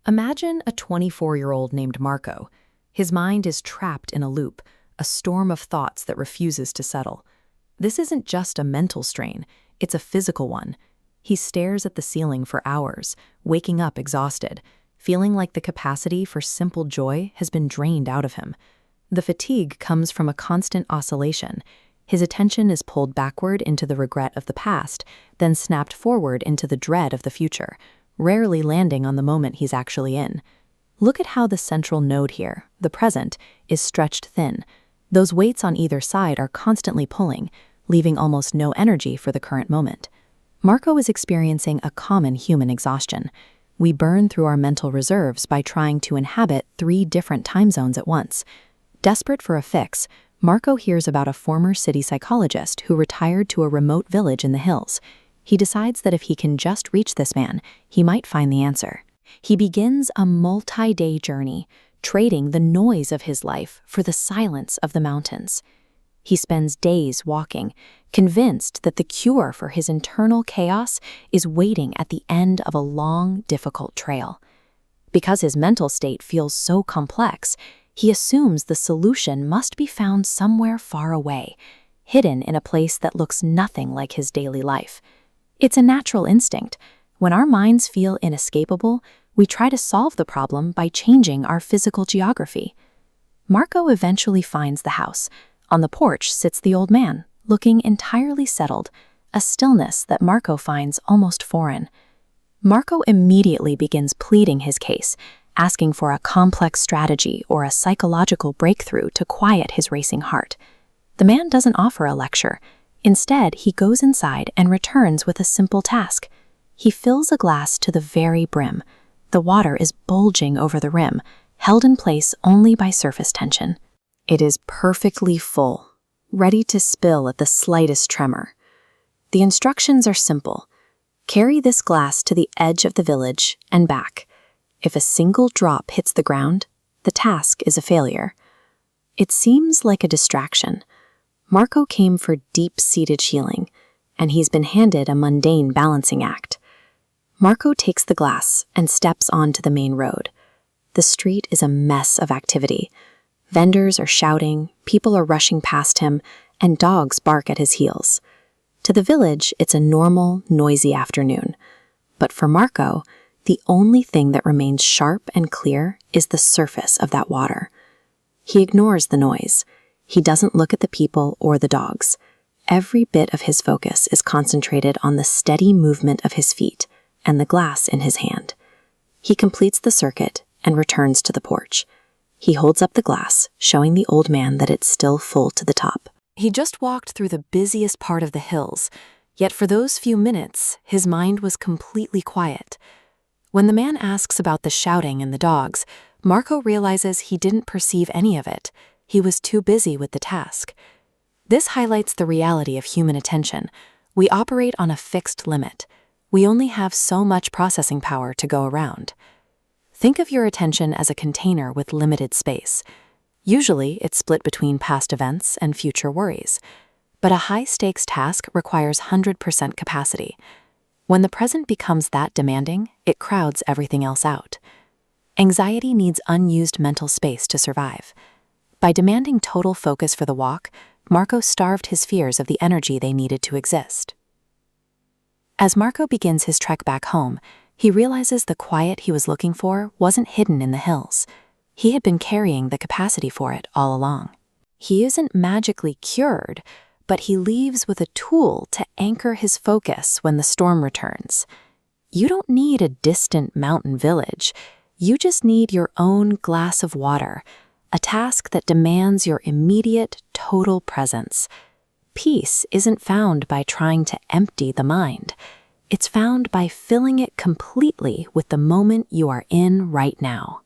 Imagine a 24-year-old named Marco. His mind is trapped in a loop, a storm of thoughts that refuses to settle. This isn't just a mental strain, it's a physical one. He stares at the ceiling for hours, waking up exhausted, feeling like the capacity for simple joy has been drained out of him. The fatigue comes from a constant oscillation. His attention is pulled backward into the regret of the past, then snapped forward into the dread of the future, rarely landing on the moment he's actually in. Look at how the central node here, the present, is stretched thin. Those weights on either side are constantly pulling, leaving almost no energy for the current moment. Marco is experiencing a common human exhaustion. We burn through our mental reserves by trying to inhabit 3 different time zones at once. Desperate for a fix, Marco hears about a former city psychologist who retired to a remote village in the hills. He decides that if he can just reach this man, he might find the answer. He begins a multi-day journey, trading the noise of his life for the silence of the mountains. He spends days walking, convinced that the cure for his internal chaos is waiting at the end of a long, difficult trail. Because his mental state feels so complex, he assumes the solution must be found somewhere far away, hidden in a place that looks nothing like his daily life. It's a natural instinct. When our minds feel inescapable, we try to solve the problem by changing our physical geography. Marco eventually finds the house. On the porch sits the old man, looking entirely settled, a stillness that Marco finds almost foreign. Marco immediately begins pleading his case, asking for a complex strategy or a psychological breakthrough to quiet his racing heart. The man doesn't offer a lecture. Instead, he goes inside and returns with a simple task. He fills a glass to the very brim. The water is bulging over the rim, held in place only by surface tension. It is perfectly full, ready to spill at the slightest tremor. The instructions are simple. Carry this glass to the edge of the village and back. If a single drop hits the ground, the task is a failure. It seems like a distraction. Marco came for deep-seated healing, and he's been handed a mundane balancing act. Marco takes the glass and steps onto the main road. The street is a mess of activity. Vendors are shouting, people are rushing past him, and dogs bark at his heels. To the village, it's a normal, noisy afternoon. But for Marco, the only thing that remains sharp and clear is the surface of that water. He ignores the noise. He doesn't look at the people or the dogs. Every bit of his focus is concentrated on the steady movement of his feet and the glass in his hand. He completes the circuit and returns to the porch. He holds up the glass, showing the old man that it's still full to the top. He just walked through the busiest part of the hills, yet for those few minutes, his mind was completely quiet. When the man asks about the shouting and the dogs, Marco realizes he didn't perceive any of it. He was too busy with the task. This highlights the reality of human attention. We operate on a fixed limit. We only have so much processing power to go around. Think of your attention as a container with limited space. Usually, it's split between past events and future worries. But a high-stakes task requires 100% capacity. When the present becomes that demanding, it crowds everything else out. Anxiety needs unused mental space to survive. By demanding total focus for the walk, Marco starved his fears of the energy they needed to exist. As Marco begins his trek back home, he realizes the quiet he was looking for wasn't hidden in the hills. He had been carrying the capacity for it all along. He isn't magically cured, but he leaves with a tool to anchor his focus when the storm returns. You don't need a distant mountain village. You just need your own glass of water, a task that demands your immediate, total presence. Peace isn't found by trying to empty the mind. It's found by filling it completely with the moment you are in right now.